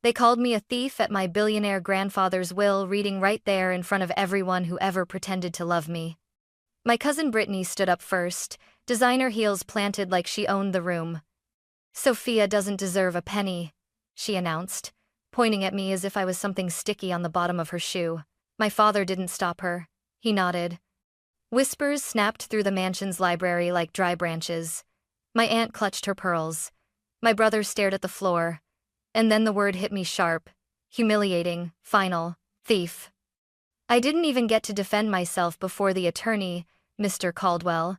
They called me a thief at my billionaire grandfather's will, reading right there in front of everyone who ever pretended to love me. My cousin Brittany stood up first, designer heels planted like she owned the room. "Sophia doesn't deserve a penny," she announced, pointing at me as if I was something sticky on the bottom of her shoe. My father didn't stop her. He nodded. Whispers snapped through the mansion's library like dry branches. My aunt clutched her pearls. My brother stared at the floor. And then the word hit me sharp, humiliating, final: thief. I didn't even get to defend myself before the attorney, Mr. Caldwell,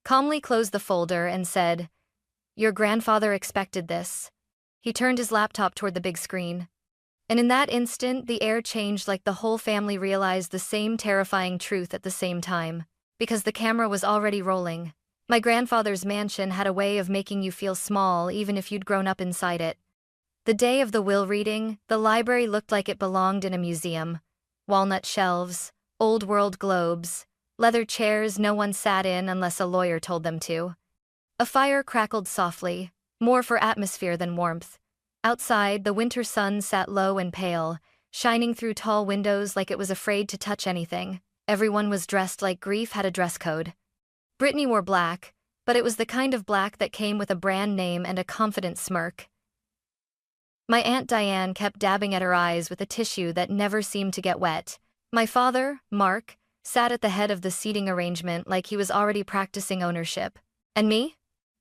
calmly closed the folder and said, "Your grandfather expected this." He turned his laptop toward the big screen. And in that instant, the air changed, like the whole family realized the same terrifying truth at the same time. Because the camera was already rolling. My grandfather's mansion had a way of making you feel small even if you'd grown up inside it. The day of the will reading, the library looked like it belonged in a museum. Walnut shelves, old-world globes, leather chairs no one sat in unless a lawyer told them to. A fire crackled softly, more for atmosphere than warmth. Outside, the winter sun sat low and pale, shining through tall windows like it was afraid to touch anything. Everyone was dressed like grief had a dress code. Brittany wore black, but it was the kind of black that came with a brand name and a confident smirk. My Aunt Diane kept dabbing at her eyes with a tissue that never seemed to get wet. My father, Mark, sat at the head of the seating arrangement like he was already practicing ownership. And me?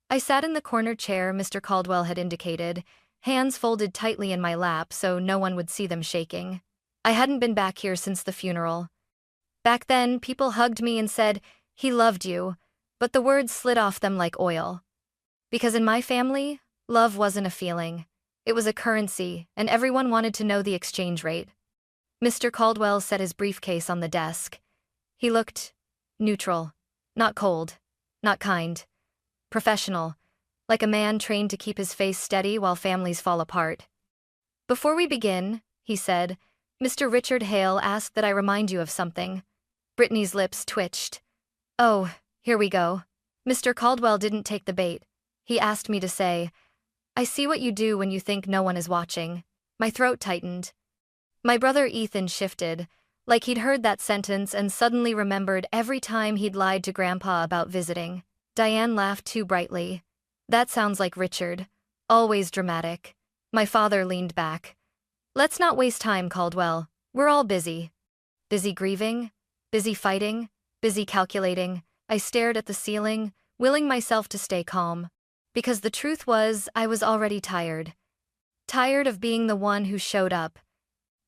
I sat in the corner chair Mr. Caldwell had indicated, hands folded tightly in my lap so no one would see them shaking. I hadn't been back here since the funeral. Back then, people hugged me and said, "He loved you," but the words slid off them like oil. Because in my family, love wasn't a feeling. It was a currency, and everyone wanted to know the exchange rate. Mr. Caldwell set his briefcase on the desk. He looked neutral, not cold, not kind, professional, like a man trained to keep his face steady while families fall apart. "Before we begin," he said, "Mr. Richard Hale asked that I remind you of something." Brittany's lips twitched. "Oh, here we go." Mr. Caldwell didn't take the bait. He asked me to say, "I see what you do when you think no one is watching." My throat tightened. My brother Ethan shifted, like he'd heard that sentence and suddenly remembered every time he'd lied to Grandpa about visiting. Diane laughed too brightly. "That sounds like Richard. Always dramatic." My father leaned back. "Let's not waste time, Caldwell. We're all busy." Busy grieving? Busy fighting? Busy calculating? I stared at the ceiling, willing myself to stay calm. Because the truth was, I was already tired. Tired of being the one who showed up.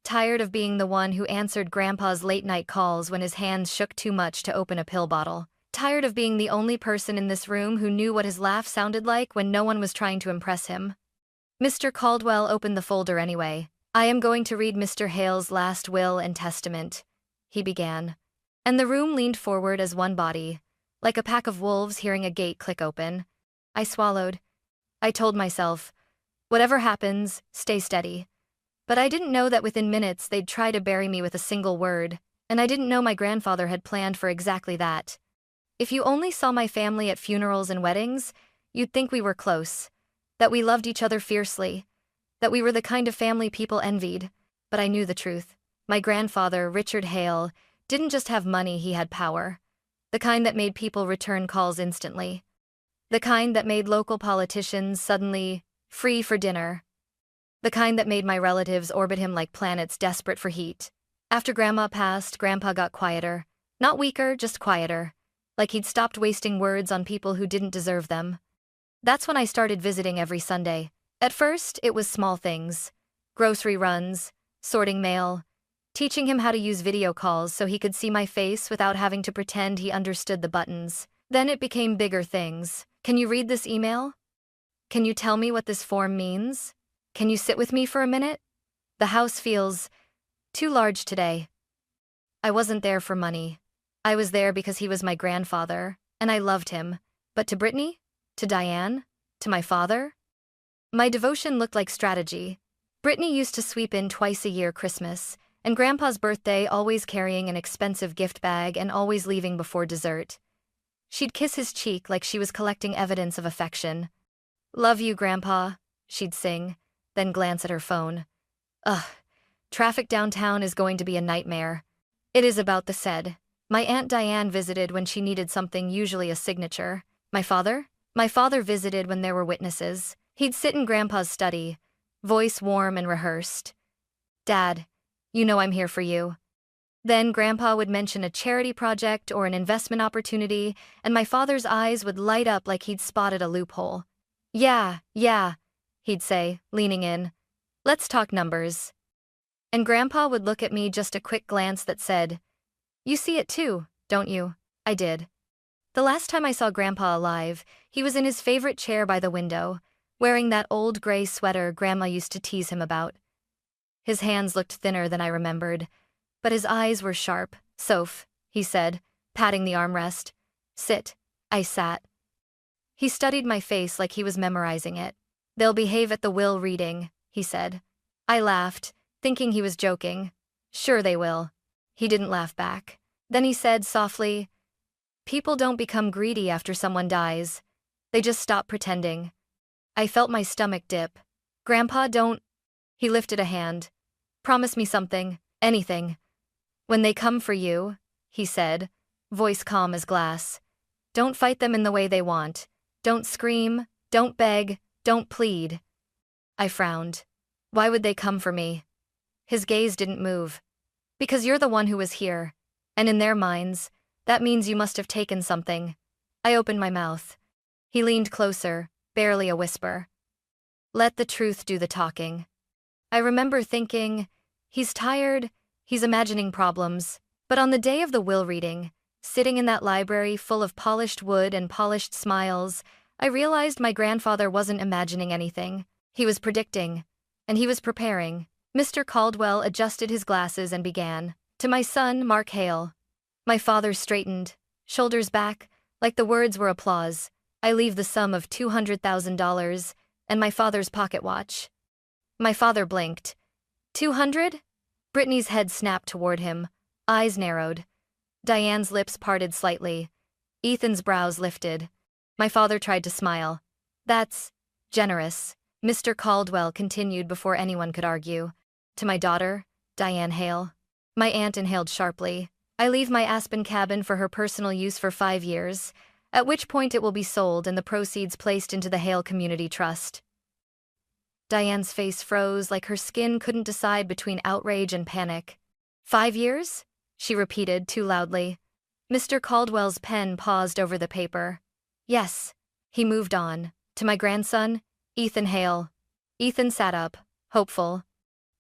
Tired of being the one who answered Grandpa's late-night calls when his hands shook too much to open a pill bottle. Tired of being the only person in this room who knew what his laugh sounded like when no one was trying to impress him. Mr. Caldwell opened the folder anyway. "I am going to read Mr. Hale's last will and testament," he began. And the room leaned forward as one body, like a pack of wolves hearing a gate click open. I swallowed. I told myself, whatever happens, stay steady. But I didn't know that within minutes they'd try to bury me with a single word, and I didn't know my grandfather had planned for exactly that. If you only saw my family at funerals and weddings, you'd think we were close, that we loved each other fiercely, that we were the kind of family people envied. But I knew the truth. My grandfather, Richard Hale, didn't just have money, he had power. The kind that made people return calls instantly. The kind that made local politicians suddenly free for dinner. The kind that made my relatives orbit him like planets desperate for heat. After Grandma passed, Grandpa got quieter. Not weaker, just quieter. Like he'd stopped wasting words on people who didn't deserve them. That's when I started visiting every Sunday. At first, it was small things. Grocery runs, sorting mail, teaching him how to use video calls so he could see my face without having to pretend he understood the buttons. Then it became bigger things. "Can you read this email? Can you tell me what this form means? Can you sit with me for a minute? The house feels too large today." I wasn't there for money. I was there because he was my grandfather, and I loved him. But to Brittany? To Diane? To my father? My devotion looked like strategy. Brittany used to sweep in twice a year Christmas, and Grandpa's birthday, always carrying an expensive gift bag and always leaving before dessert. She'd kiss his cheek like she was collecting evidence of affection. "Love you, Grandpa," she'd sing, then glance at her phone. Ugh, traffic downtown is going to be a nightmare. It is about the said. My Aunt Diane visited when she needed something, usually a signature. My father? My father visited when there were witnesses. He'd sit in Grandpa's study, voice warm and rehearsed. Dad, you know I'm here for you. Then Grandpa would mention a charity project or an investment opportunity, and my father's eyes would light up like he'd spotted a loophole. Yeah, he'd say, leaning in. Let's talk numbers. And Grandpa would look at me, just a quick glance that said, You see it too, don't you? I did. The last time I saw Grandpa alive, he was in his favorite chair by the window, wearing that old gray sweater Grandma used to tease him about. His hands looked thinner than I remembered, but his eyes were sharp. Soph, he said, patting the armrest. Sit. I sat. He studied my face like he was memorizing it. They'll behave at the will reading, he said. I laughed, thinking he was joking. Sure they will. He didn't laugh back. Then he said softly, People don't become greedy after someone dies. They just stop pretending. I felt my stomach dip. Grandpa, don't... He lifted a hand. Promise me something, anything. When they come for you, he said, voice calm as glass. Don't fight them in the way they want. Don't scream, don't beg, don't plead. I frowned. Why would they come for me? His gaze didn't move. Because you're the one who was here. And in their minds, that means you must have taken something. I opened my mouth. He leaned closer, barely a whisper. Let the truth do the talking. I remember thinking, he's tired, he's imagining problems. But on the day of the will reading, sitting in that library full of polished wood and polished smiles, I realized my grandfather wasn't imagining anything. He was predicting, and he was preparing. Mr. Caldwell adjusted his glasses and began. To my son, Mark Hale. My father straightened, shoulders back, like the words were applause. I leave the sum of $200,000 and my father's pocket watch. My father blinked. 200? Brittany's head snapped toward him, eyes narrowed. Diane's lips parted slightly. Ethan's brows lifted. My father tried to smile. That's generous, Mr. Caldwell continued before anyone could argue. To my daughter, Diane Hale. My aunt inhaled sharply. I leave my Aspen cabin for her personal use for 5 years, at which point it will be sold and the proceeds placed into the Hale Community Trust. Diane's face froze like her skin couldn't decide between outrage and panic. 5 years? She repeated too loudly. Mr. Caldwell's pen paused over the paper. Yes. He moved on. To my grandson, Ethan Hale. Ethan sat up, hopeful.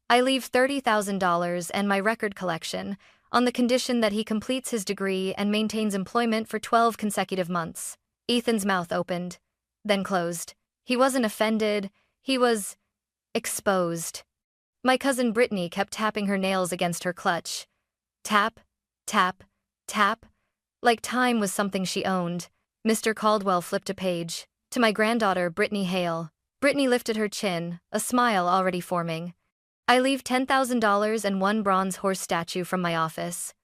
I leave $30,000 and my record collection, on the condition that he completes his degree and maintains employment for 12 consecutive months. Ethan's mouth opened, then closed. He wasn't offended, he was exposed. My cousin Brittany kept tapping her nails against her clutch. Tap, tap, tap, like time was something she owned. Mr. Caldwell flipped a page. To my granddaughter, Brittany Hale. Brittany lifted her chin, a smile already forming. I leave $10,000 and 1 bronze horse statue from my office.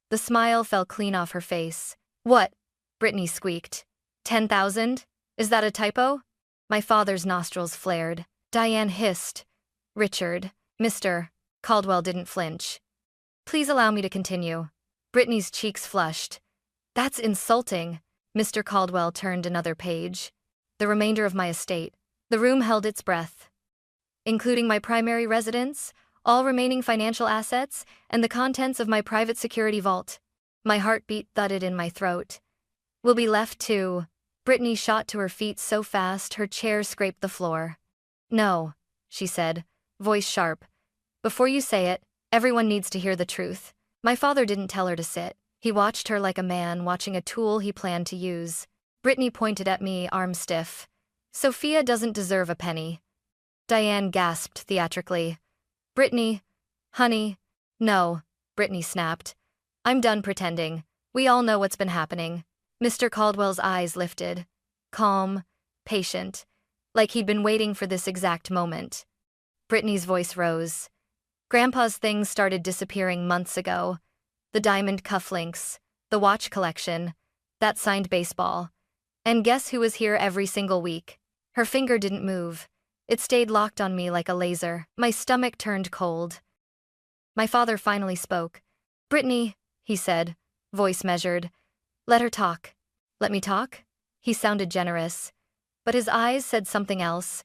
The smile fell clean off her face. What? Brittany squeaked. 10,000? Is that a typo? My father's nostrils flared. Diane hissed. Richard. Mr. Caldwell didn't flinch. Please allow me to continue. Brittany's cheeks flushed. That's insulting. Mr. Caldwell turned another page. The remainder of my estate. The room held its breath. Including my primary residence, all remaining financial assets, and the contents of my private security vault. My heartbeat thudded in my throat. Will be left to... Brittany shot to her feet so fast her chair scraped the floor. No, she said, voice sharp. Before you say it, everyone needs to hear the truth. My father didn't tell her to sit. He watched her like a man watching a tool he planned to use. Brittany pointed at me, arm stiff. Sophia doesn't deserve a penny. Diane gasped theatrically. Brittany, honey, no, Brittany snapped. I'm done pretending. We all know what's been happening. Mr. Caldwell's eyes lifted. Calm, patient, like he'd been waiting for this exact moment. Brittany's voice rose. Grandpa's things started disappearing months ago. The diamond cufflinks, the watch collection, that signed baseball. And guess who was here every single week? Her finger didn't move. It stayed locked on me like a laser. My stomach turned cold. My father finally spoke. "Brittany," he said, voice measured. "Let her talk." "Let me talk?" He sounded generous. But his eyes said something else.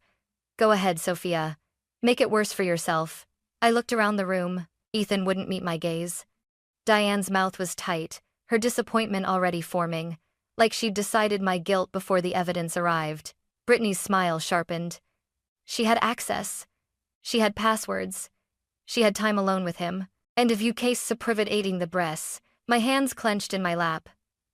"Go ahead, Sophia. Make it worse for yourself." I looked around the room. Ethan wouldn't meet my gaze. Diane's mouth was tight, her disappointment already forming, like she'd decided my guilt before the evidence arrived. Brittany's smile sharpened. She had access. She had passwords. She had time alone with him. And if you case privating the breasts, my hands clenched in my lap.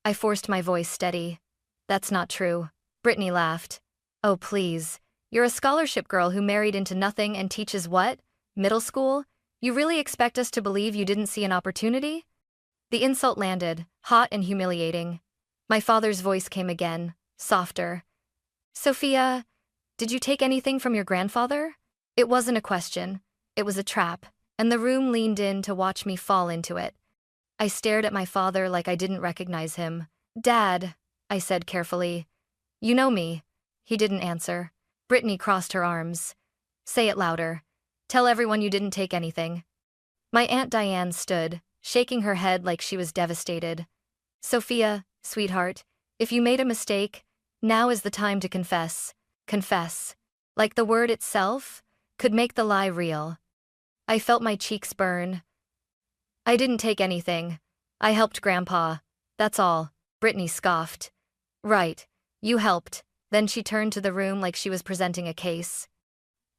I forced my voice steady. "That's not true." Brittany laughed. "Oh, please. You're a scholarship girl who married into nothing and teaches what? Middle school? You really expect us to believe you didn't see an opportunity?" The insult landed, hot and humiliating. My father's voice came again, softer. "Sophia, did you take anything from your grandfather?" It wasn't a question. It was a trap, and the room leaned in to watch me fall into it. I stared at my father like I didn't recognize him. "Dad," I said carefully. "You know me." He didn't answer. Brittany crossed her arms. "Say it louder. Tell everyone you didn't take anything." My Aunt Diane stood, shaking her head like she was devastated. "Sophia, sweetheart, if you made a mistake, now is the time to confess." Confess. Like the word itself could make the lie real. I felt my cheeks burn. "I didn't take anything. I helped Grandpa. That's all." Brittany scoffed. "Right, you helped." Then she turned to the room like she was presenting a case.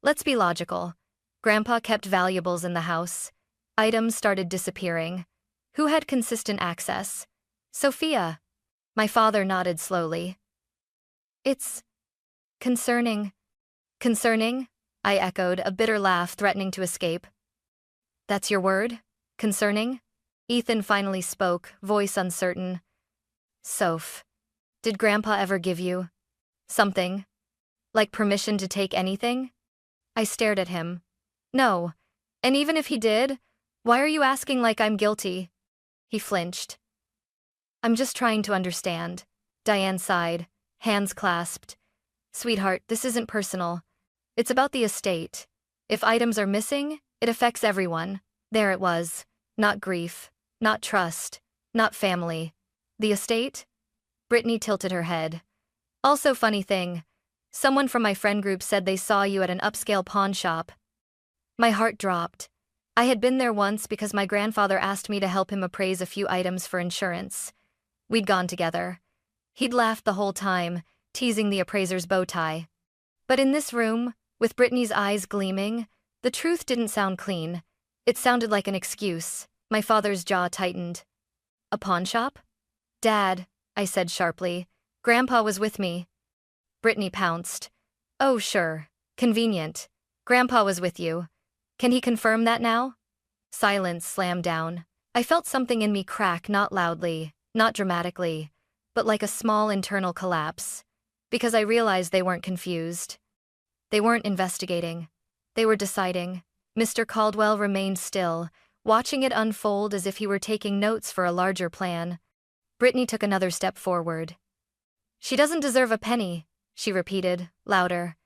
"Let's be logical. Grandpa kept valuables in the house. Items started disappearing. Who had consistent access? Sophia." My father nodded slowly. "It's concerning." "Concerning?" I echoed, a bitter laugh threatening to escape. "That's your word? Concerning?" Ethan finally spoke, voice uncertain. "Soph, did Grandpa ever give you something? Like permission to take anything?" I stared at him. "No. And even if he did, why are you asking like I'm guilty?" He flinched. "I'm just trying to understand." Diane sighed, hands clasped. "Sweetheart, this isn't personal. It's about the estate. If items are missing, it affects everyone." There it was. Not grief, not trust, not family. The estate? Brittany tilted her head. "Also, funny thing. Someone from my friend group said they saw you at an upscale pawn shop." My heart dropped. I had been there once because my grandfather asked me to help him appraise a few items for insurance. We'd gone together. He'd laughed the whole time, teasing the appraiser's bow tie. But in this room, with Brittany's eyes gleaming, the truth didn't sound clean. It sounded like an excuse. My father's jaw tightened. "A pawn shop?" "Dad," I said sharply. "Grandpa was with me." Brittany pounced. "Oh, sure. Convenient. Grandpa was with you. Can he confirm that now?" Silence slammed down. I felt something in me crack, not loudly, not dramatically, but like a small internal collapse. Because I realized they weren't confused. They weren't investigating. They were deciding. Mr. Caldwell remained still, watching it unfold as if he were taking notes for a larger plan. Brittany took another step forward. "She doesn't deserve a penny," she repeated, louder.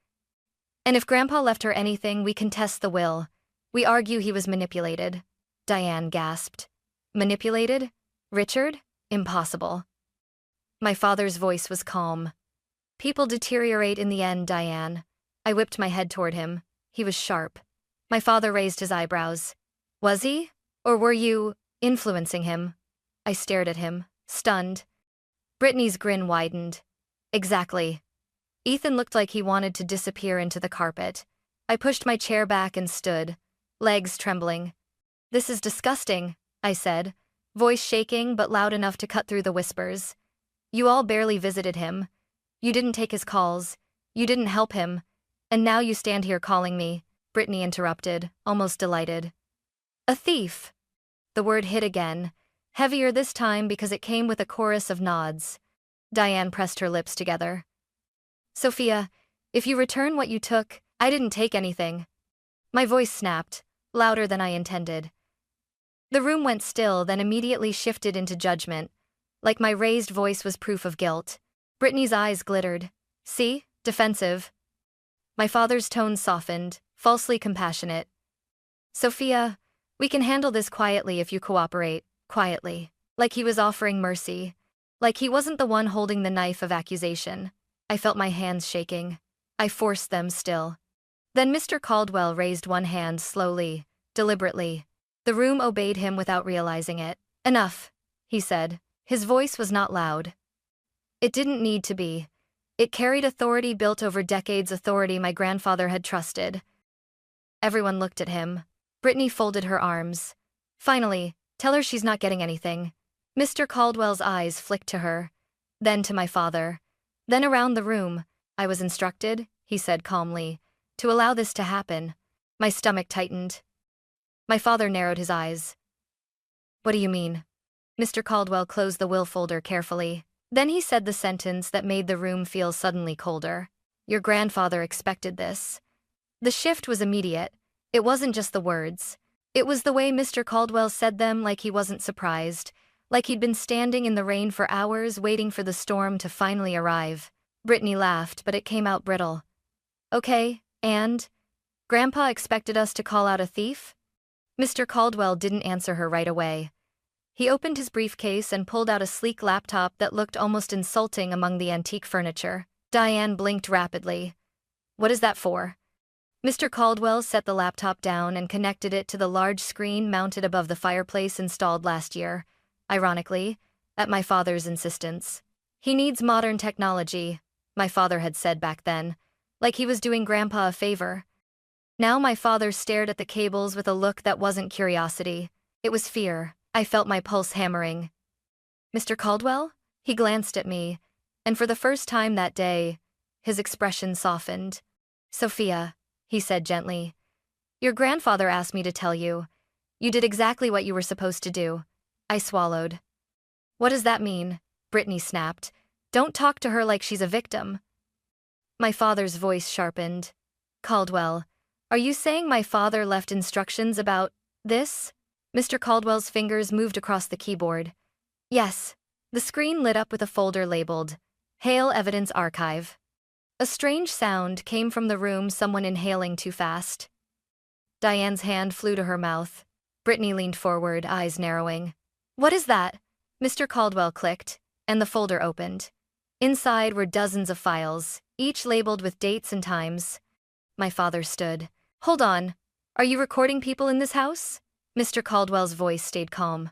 "And if Grandpa left her anything, we contest the will. We argue he was manipulated." Diane gasped. "Manipulated? Richard? Impossible." My father's voice was calm. "People deteriorate in the end, Diane." I whipped my head toward him. He was sharp. My father raised his eyebrows. "Was he? Or were you influencing him?" I stared at him, stunned. Brittany's grin widened. "Exactly." Ethan looked like he wanted to disappear into the carpet. I pushed my chair back and stood, legs trembling. "This is disgusting," I said, voice shaking but loud enough to cut through the whispers. "You all barely visited him. You didn't take his calls. You didn't help him. And now you stand here calling me," Brittany interrupted, almost delighted. "A thief." The word hit again, heavier this time because it came with a chorus of nods. Diane pressed her lips together. "Sophia, if you return what you took, I didn't take anything." My voice snapped, louder than I intended. The room went still, then immediately shifted into judgment, like my raised voice was proof of guilt. Brittany's eyes glittered. "See? Defensive." My father's tone softened, falsely compassionate. Sophia, we can handle this quietly if you cooperate, quietly. Like he was offering mercy. Like he wasn't the one holding the knife of accusation. I felt my hands shaking. I forced them still. Then Mr. Caldwell raised one hand slowly, deliberately. The room obeyed him without realizing it. Enough, he said. His voice was not loud. It didn't need to be. It carried authority built over decades, authority my grandfather had trusted. Everyone looked at him. Brittany folded her arms. Finally, tell her she's not getting anything. Mr. Caldwell's eyes flicked to her, then to my father. Then around the room. I was instructed, he said calmly, to allow this to happen. My stomach tightened. My father narrowed his eyes. What do you mean? Mr. Caldwell closed the will folder carefully. Then he said the sentence that made the room feel suddenly colder. Your grandfather expected this. The shift was immediate. It wasn't just the words. It was the way Mr. Caldwell said them, like he wasn't surprised, like he'd been standing in the rain for hours waiting for the storm to finally arrive. Brittany laughed, but it came out brittle. Okay, and? Grandpa expected us to call out a thief? Mr. Caldwell didn't answer her right away. He opened his briefcase and pulled out a sleek laptop that looked almost insulting among the antique furniture. Diane blinked rapidly. What is that for? Mr. Caldwell set the laptop down and connected it to the large screen mounted above the fireplace installed last year, ironically, at my father's insistence. He needs modern technology, my father had said back then, like he was doing Grandpa a favor. Now my father stared at the cables with a look that wasn't curiosity. It was fear. I felt my pulse hammering. Mr. Caldwell? He glanced at me, and for the first time that day, his expression softened. Sophia, he said gently, your grandfather asked me to tell you. You did exactly what you were supposed to do. I swallowed. What does that mean? Brittany snapped. Don't talk to her like she's a victim. My father's voice sharpened. Caldwell, are you saying my father left instructions about this? Mr. Caldwell's fingers moved across the keyboard. Yes. The screen lit up with a folder labeled, Hale Evidence Archive. A strange sound came from the room, someone inhaling too fast. Diane's hand flew to her mouth. Brittany leaned forward, eyes narrowing. What is that? Mr. Caldwell clicked, and the folder opened. Inside were dozens of files, each labeled with dates and times. My father stood. Hold on. Are you recording people in this house? Mr. Caldwell's voice stayed calm.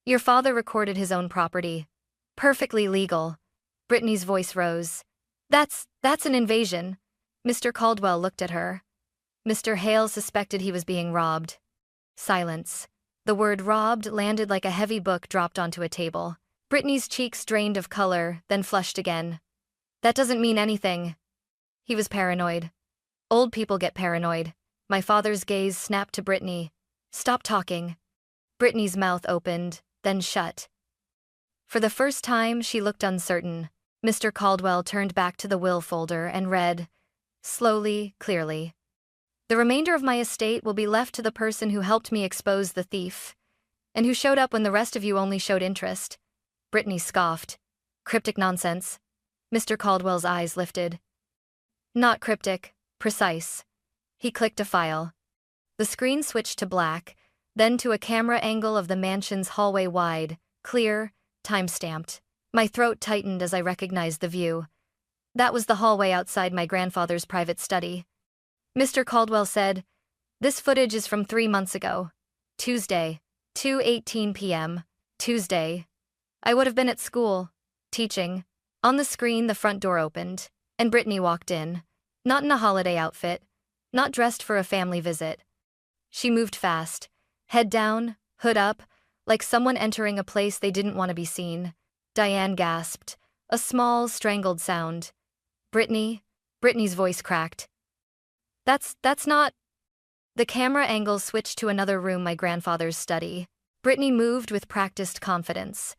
Your father recorded his own property. Perfectly legal. Brittany's voice rose. That's an invasion. Mr. Caldwell looked at her. Mr. Hale suspected he was being robbed. Silence. The word robbed landed like a heavy book dropped onto a table. Brittany's cheeks drained of color, then flushed again. That doesn't mean anything. He was paranoid. Old people get paranoid. My father's gaze snapped to Brittany. Stop talking. Brittany's mouth opened, then shut. For the first time, she looked uncertain. Mr. Caldwell turned back to the will folder and read, slowly, clearly. The remainder of my estate will be left to the person who helped me expose the thief, and who showed up when the rest of you only showed interest. Brittany scoffed. Cryptic nonsense. Mr. Caldwell's eyes lifted. Not cryptic, precise. He clicked a file. The screen switched to black, then to a camera angle of the mansion's hallway, wide, clear, time-stamped. My throat tightened as I recognized the view. That was the hallway outside my grandfather's private study. Mr. Caldwell said, this footage is from 3 months ago. Tuesday, 2:18 p.m., Tuesday. I would have been at school, teaching. On the screen, the front door opened, and Brittany walked in, not in a holiday outfit, not dressed for a family visit. She moved fast, head down, hood up, like someone entering a place they didn't want to be seen. Diane gasped, a small, strangled sound. Brittany's voice cracked. That's not... The camera angle switched to another room, my grandfather's study. Brittany moved with practiced confidence.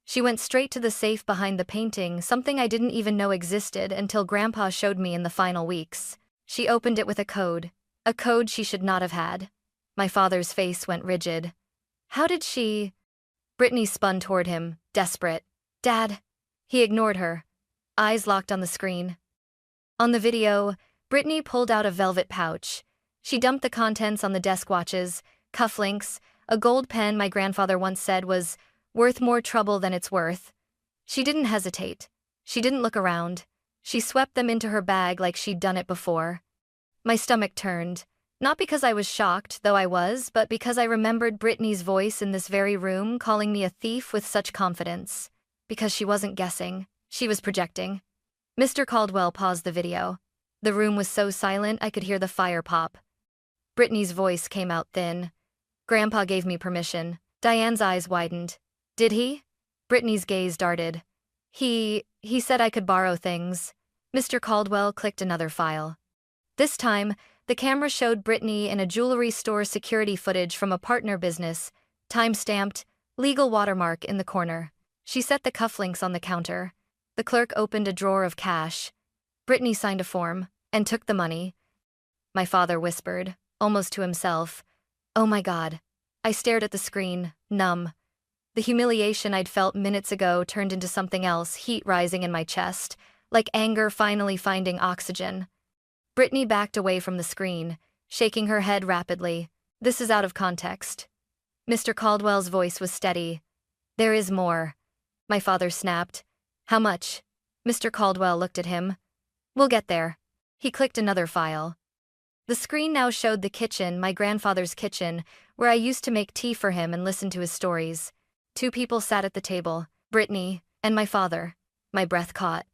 She went straight to the safe behind the painting, something I didn't even know existed until Grandpa showed me in the final weeks. She opened it with a code she should not have had. My father's face went rigid. How did she... Brittany spun toward him, desperate. Dad. He ignored her. Eyes locked on the screen. On the video, Brittany pulled out a velvet pouch. She dumped the contents on the desk: watches, cufflinks, a gold pen my grandfather once said was worth more trouble than it's worth. She didn't hesitate. She didn't look around. She swept them into her bag like she'd done it before. My stomach turned. Not because I was shocked, though I was, but because I remembered Brittany's voice in this very room calling me a thief with such confidence. Because she wasn't guessing. She was projecting. Mr. Caldwell paused the video. The room was so silent I could hear the fire pop. Brittany's voice came out thin. Grandpa gave me permission. Diane's eyes widened. Did he? Brittany's gaze darted. He said I could borrow things. Mr. Caldwell clicked another file. This time, the camera showed Brittany in a jewelry store security footage from a partner business, time-stamped, legal watermark in the corner. She set the cufflinks on the counter. The clerk opened a drawer of cash. Brittany signed a form and took the money. My father whispered, almost to himself, "Oh my God." I stared at the screen, numb. The humiliation I'd felt minutes ago turned into something else, heat rising in my chest, like anger finally finding oxygen. Brittany backed away from the screen, shaking her head rapidly. This is out of context. Mr. Caldwell's voice was steady. There is more. My father snapped. How much? Mr. Caldwell looked at him. We'll get there. He clicked another file. The screen now showed the kitchen, my grandfather's kitchen, where I used to make tea for him and listen to his stories. Two people sat at the table, Brittany and my father. My breath caught.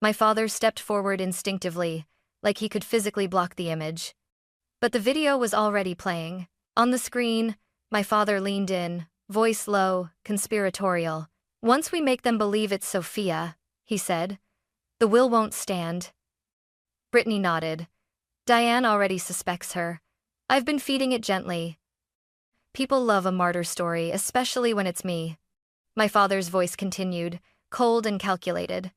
My father stepped forward instinctively, like he could physically block the image. But the video was already playing. On the screen, my father leaned in, voice low, conspiratorial. Once we make them believe it's Sophia, he said, the will won't stand. Brittany nodded. Diane already suspects her. I've been feeding it gently. People love a martyr story, especially when it's me. My father's voice continued, cold and calculated.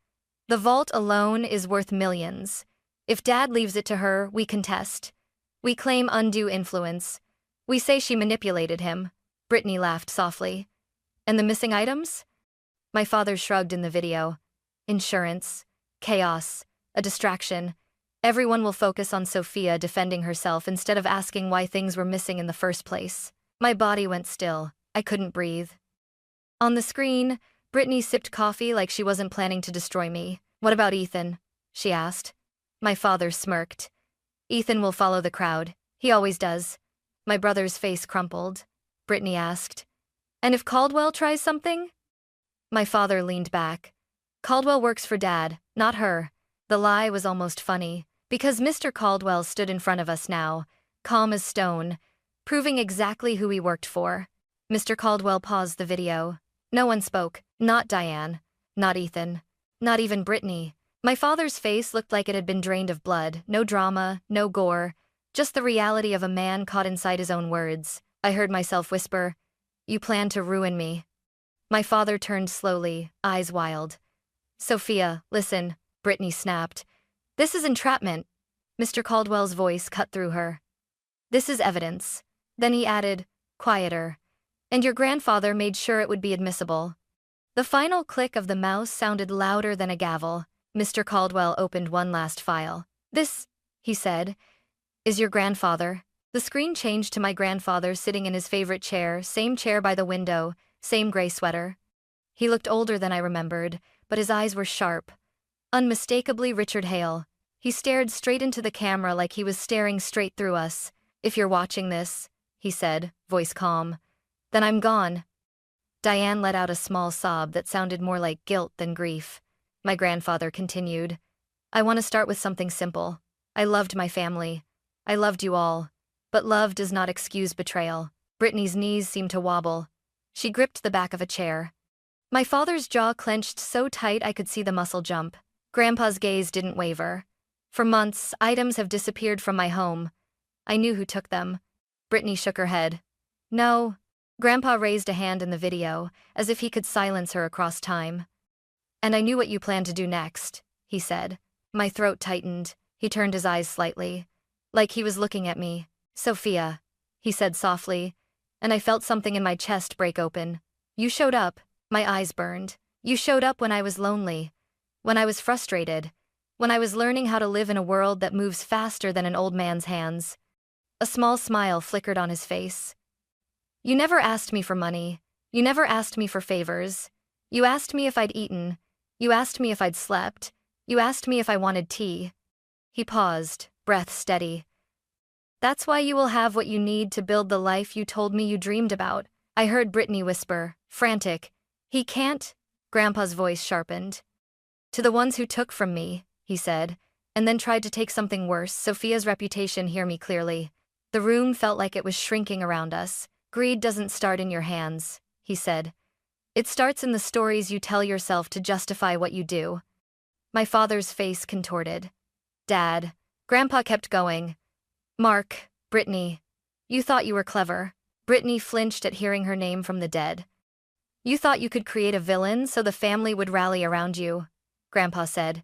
The vault alone is worth millions. If Dad leaves it to her, we contest. We claim undue influence. We say she manipulated him. Brittany laughed softly. And the missing items? My father shrugged in the video. Insurance. Chaos. A distraction. Everyone will focus on Sophia defending herself instead of asking why things were missing in the first place. My body went still. I couldn't breathe. On the screen, Brittany sipped coffee like she wasn't planning to destroy me. What about Ethan? She asked. My father smirked. Ethan will follow the crowd. He always does. My brother's face crumpled. Brittany asked. And if Caldwell tries something? My father leaned back. Caldwell works for Dad, not her. The lie was almost funny, because Mr. Caldwell stood in front of us now, calm as stone, proving exactly who he worked for. Mr. Caldwell paused the video. No one spoke, not Diane, not Ethan, not even Brittany. My father's face looked like it had been drained of blood, no drama, no gore, just the reality of a man caught inside his own words. I heard myself whisper, "You plan to ruin me." My father turned slowly, eyes wild. Sophia, listen, Brittany snapped. This is entrapment. Mr. Caldwell's voice cut through her. This is evidence. Then he added, quieter. And your grandfather made sure it would be admissible. The final click of the mouse sounded louder than a gavel. Mr. Caldwell opened one last file. This, he said, is your grandfather. The screen changed to my grandfather sitting in his favorite chair, same chair by the window, same gray sweater. He looked older than I remembered, but his eyes were sharp. Unmistakably Richard Hale. He stared straight into the camera like he was staring straight through us. If you're watching this, he said, voice calm, then I'm gone. Diane let out a small sob that sounded more like guilt than grief. My grandfather continued, I want to start with something simple. I loved my family. I loved you all. But love does not excuse betrayal. Brittany's knees seemed to wobble. She gripped the back of a chair. My father's jaw clenched so tight I could see the muscle jump. Grandpa's gaze didn't waver. For months, items have disappeared from my home. I knew who took them. Brittany shook her head. No. Grandpa raised a hand in the video, as if he could silence her across time. And I knew what you planned to do next, he said. My throat tightened. He turned his eyes slightly, like he was looking at me. Sophia, he said softly, and I felt something in my chest break open. You showed up. My eyes burned. You showed up when I was lonely, when I was frustrated, When I was learning how to live in a world that moves faster than an old man's hands. A small smile flickered on his face. You never asked me for money. You never asked me for favors. You asked me if I'd eaten. You asked me if I'd slept. You asked me if I wanted tea. He paused, breath steady. That's why you will have what you need to build the life you told me you dreamed about. I heard Brittany whisper, frantic. He can't? Grandpa's voice sharpened. To the ones who took from me, he said, and then tried to take something worse. Sophia's reputation, hear me clearly. The room felt like it was shrinking around us. Greed doesn't start in your hands, he said. It starts in the stories you tell yourself to justify what you do. My father's face contorted. Dad. Grandpa kept going. Mark, Brittany. You thought you were clever. Brittany flinched at hearing her name from the dead. You thought you could create a villain so the family would rally around you, Grandpa said.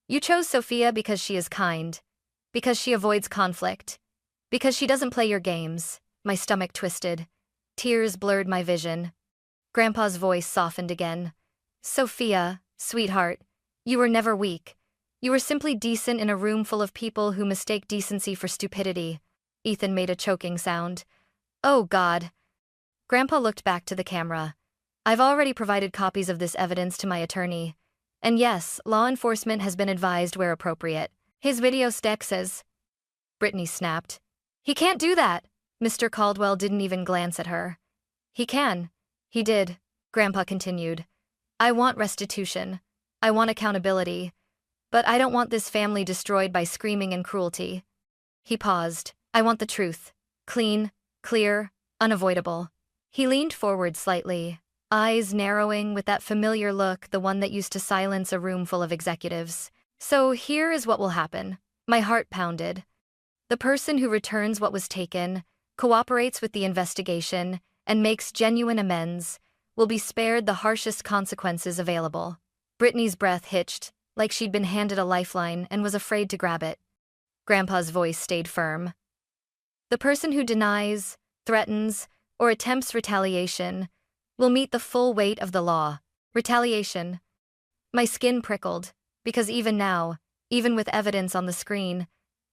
You chose Sophia because she is kind. Because she avoids conflict. Because she doesn't play your games. My stomach twisted. Tears blurred my vision. Grandpa's voice softened again. Sophia, sweetheart, you were never weak. You were simply decent in a room full of people who mistake decency for stupidity. Ethan made a choking sound. Oh, God. Grandpa looked back to the camera. I've already provided copies of this evidence to my attorney. And yes, law enforcement has been advised where appropriate. His video stack says. Brittany snapped. He can't do that. Mr. Caldwell didn't even glance at her. He can. He did, Grandpa continued. I want restitution. I want accountability. But I don't want this family destroyed by screaming and cruelty. He paused. I want the truth. Clean, clear, unavoidable. He leaned forward slightly, eyes narrowing with that familiar look, the one that used to silence a room full of executives. So here is what will happen. My heart pounded. The person who returns what was taken, cooperates with the investigation, and makes genuine amends, will be spared the harshest consequences available. Brittany's breath hitched, like she'd been handed a lifeline and was afraid to grab it. Grandpa's voice stayed firm. The person who denies, threatens, or attempts retaliation will meet the full weight of the law. Retaliation. My skin prickled, because even now, even with evidence on the screen,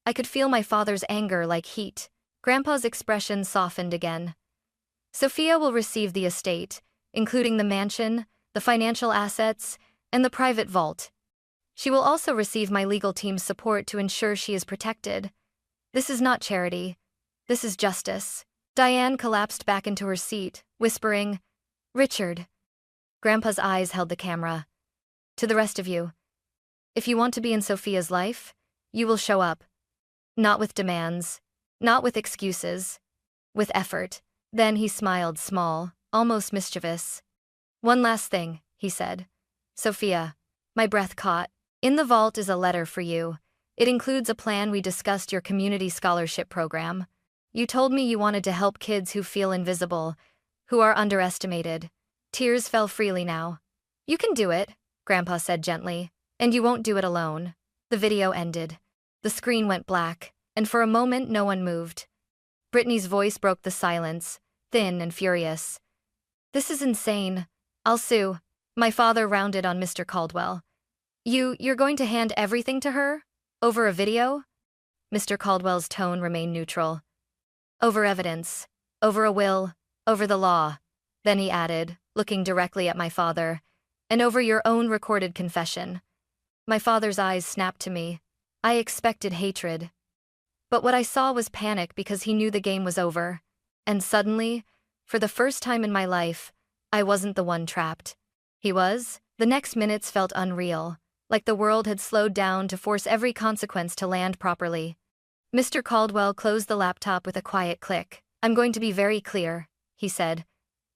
I could feel my father's anger like heat. Grandpa's expression softened again. Sophia will receive the estate, including the mansion, the financial assets, and the private vault. She will also receive my legal team's support to ensure she is protected. This is not charity. This is justice. Diane collapsed back into her seat, whispering, Richard. Grandpa's eyes held the camera. To the rest of you. If you want to be in Sophia's life, you will show up. Not with demands. Not with excuses. With effort. Then he smiled small, almost mischievous. One last thing, he said. Sophia. My breath caught. In the vault is a letter for you. It includes a plan we discussed, your community scholarship program. You told me you wanted to help kids who feel invisible, who are underestimated. Tears fell freely now. You can do it, Grandpa said gently, and you won't do it alone. The video ended. The screen went black, and for a moment no one moved. Brittany's voice broke the silence, thin and furious. This is insane. I'll sue. My father rounded on Mr. Caldwell. You're going to hand everything to her? Over a video? Mr. Caldwell's tone remained neutral. Over evidence. Over a will. Over the law. Then he added, looking directly at my father, and over your own recorded confession. My father's eyes snapped to me. I expected hatred. But what I saw was panic because he knew the game was over. And suddenly, for the first time in my life, I wasn't the one trapped. He was. The next minutes felt unreal, like the world had slowed down to force every consequence to land properly. Mr. Caldwell closed the laptop with a quiet click. I'm going to be very clear, he said.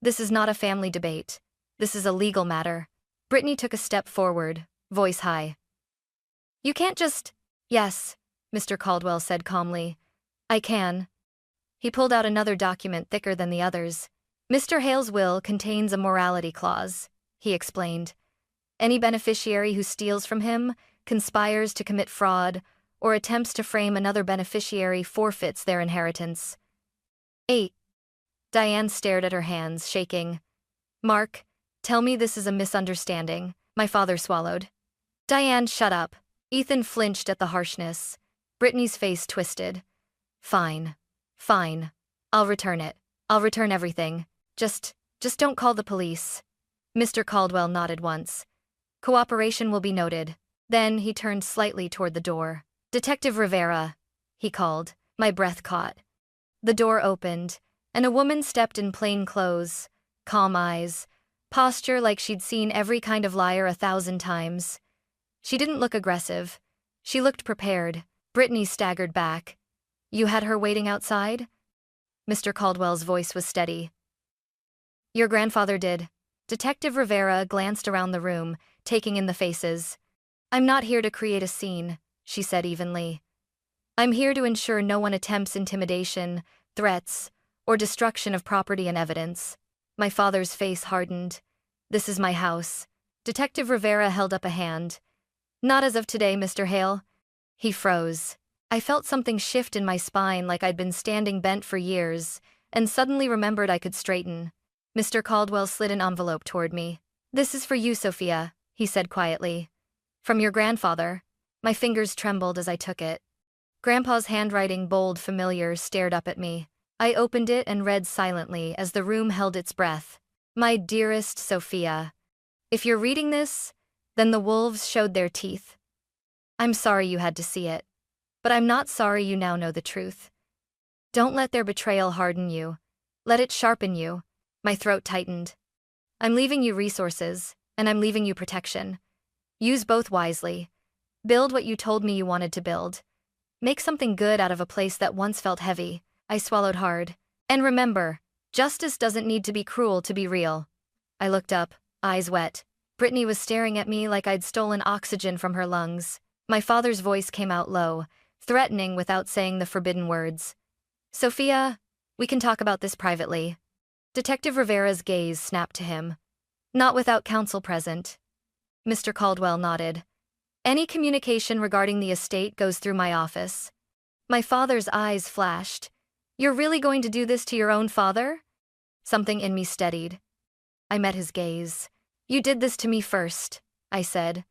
This is not a family debate. This is a legal matter. Brittany took a step forward, voice high. You can't just... Yes, Mr. Caldwell said calmly. I can. He pulled out another document thicker than the others. Mr. Hale's will contains a morality clause, he explained. Any beneficiary who steals from him, conspires to commit fraud, or attempts to frame another beneficiary forfeits their inheritance. 8. Diane stared at her hands, shaking. Mark, tell me this is a misunderstanding. My father swallowed. Diane, shut up. Ethan flinched at the harshness. Brittany's face twisted. Fine. Fine. I'll return it. I'll return everything. Just don't call the police. Mr. Caldwell nodded once. Cooperation will be noted. Then he turned slightly toward the door. Detective Rivera, he called. My breath caught. The door opened, and a woman stepped in plain clothes, calm eyes, posture like she'd seen every kind of liar 1,000 times. She didn't look aggressive. She looked prepared. Brittany staggered back. You had her waiting outside? Mr. Caldwell's voice was steady. Your grandfather did. Detective Rivera glanced around the room, taking in the faces. I'm not here to create a scene, she said evenly. I'm here to ensure no one attempts intimidation, threats, or destruction of property and evidence. My father's face hardened. This is my house. Detective Rivera held up a hand. Not as of today, Mr. Hale. He froze. I felt something shift in my spine like I'd been standing bent for years, and suddenly remembered I could straighten. Mr. Caldwell slid an envelope toward me. This is for you, Sophia, he said quietly. From your grandfather. My fingers trembled as I took it. Grandpa's handwriting, bold, familiar, stared up at me. I opened it and read silently as the room held its breath. My dearest Sophia. If you're reading this, then the wolves showed their teeth. I'm sorry you had to see it. But I'm not sorry you now know the truth. Don't let their betrayal harden you. Let it sharpen you. My throat tightened. I'm leaving you resources, and I'm leaving you protection. Use both wisely. Build what you told me you wanted to build. Make something good out of a place that once felt heavy. I swallowed hard. And remember, justice doesn't need to be cruel to be real. I looked up, eyes wet. Brittany was staring at me like I'd stolen oxygen from her lungs. My father's voice came out low, threatening without saying the forbidden words. Sophia, we can talk about this privately. Detective Rivera's gaze snapped to him. Not without counsel present. Mr. Caldwell nodded. Any communication regarding the estate goes through my office. My father's eyes flashed. You're really going to do this to your own father? Something in me steadied. I met his gaze. You did this to me first, I said.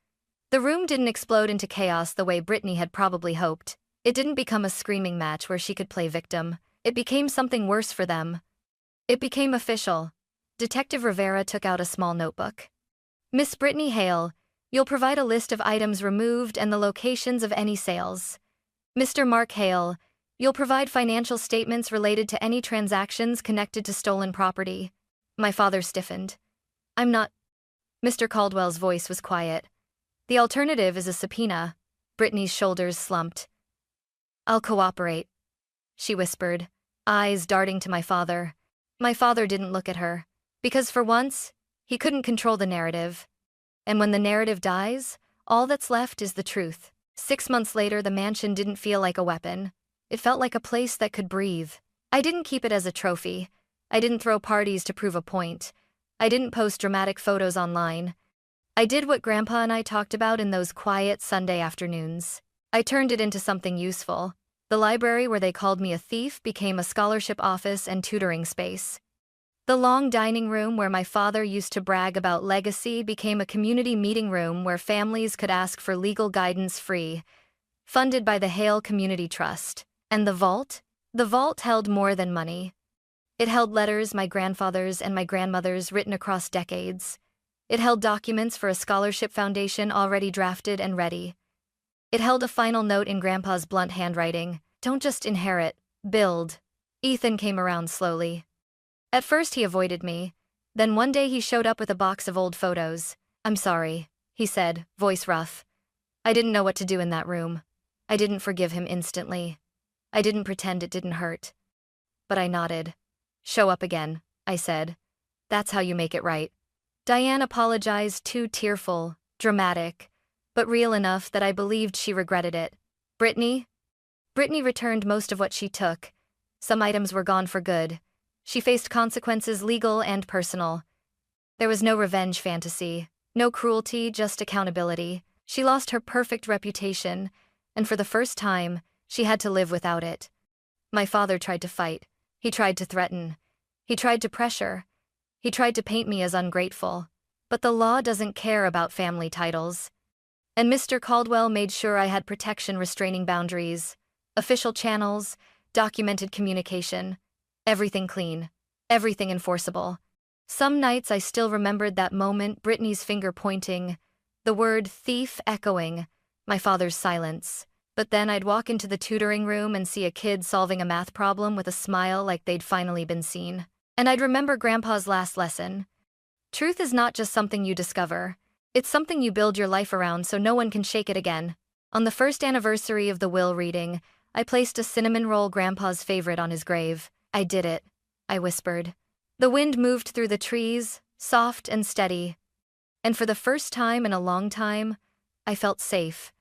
The room didn't explode into chaos the way Brittany had probably hoped. It didn't become a screaming match where she could play victim. It became something worse for them. It became official. Detective Rivera took out a small notebook. Miss Brittany Hale, you'll provide a list of items removed and the locations of any sales. Mr. Mark Hale, you'll provide financial statements related to any transactions connected to stolen property. My father stiffened. I'm not. Mr. Caldwell's voice was quiet. The alternative is a subpoena. Brittany's shoulders slumped. I'll cooperate, she whispered, eyes darting to my father. My father didn't look at her, because for once, he couldn't control the narrative. And when the narrative dies, all that's left is the truth. 6 months later, the mansion didn't feel like a weapon. It felt like a place that could breathe. I didn't keep it as a trophy. I didn't throw parties to prove a point. I didn't post dramatic photos online. I did what Grandpa and I talked about in those quiet Sunday afternoons. I turned it into something useful. The library where they called me a thief became a scholarship office and tutoring space. The long dining room where my father used to brag about legacy became a community meeting room where families could ask for legal guidance free, funded by the Hale Community Trust. And the vault? The vault held more than money. It held letters my grandfather's and my grandmother's written across decades. It held documents for a scholarship foundation already drafted and ready. It held a final note in Grandpa's blunt handwriting. Don't just inherit, build. Ethan came around slowly. At first he avoided me. Then one day he showed up with a box of old photos. I'm sorry, he said, voice rough. I didn't know what to do in that room. I didn't forgive him instantly. I didn't pretend it didn't hurt. But I nodded. Show up again, I said. That's how you make it right. Diane apologized, too tearful, dramatic, but real enough that I believed she regretted it. Brittany? Brittany returned most of what she took. Some items were gone for good. She faced consequences, legal and personal. There was no revenge fantasy, no cruelty, just accountability. She lost her perfect reputation, and for the first time, she had to live without it. My father tried to fight. He tried to threaten. He tried to pressure. He tried to paint me as ungrateful. But the law doesn't care about family titles. And Mr. Caldwell made sure I had protection restraining boundaries, official channels, documented communication, everything clean, everything enforceable. Some nights I still remembered that moment, Brittany's finger pointing, the word thief echoing, my father's silence. But then I'd walk into the tutoring room and see a kid solving a math problem with a smile like they'd finally been seen. And I'd remember Grandpa's last lesson. Truth is not just something you discover. It's something you build your life around so no one can shake it again. On the first anniversary of the will reading, I placed a cinnamon roll, Grandpa's favorite, on his grave. I did it, I whispered. The wind moved through the trees, soft and steady. And for the first time in a long time, I felt safe.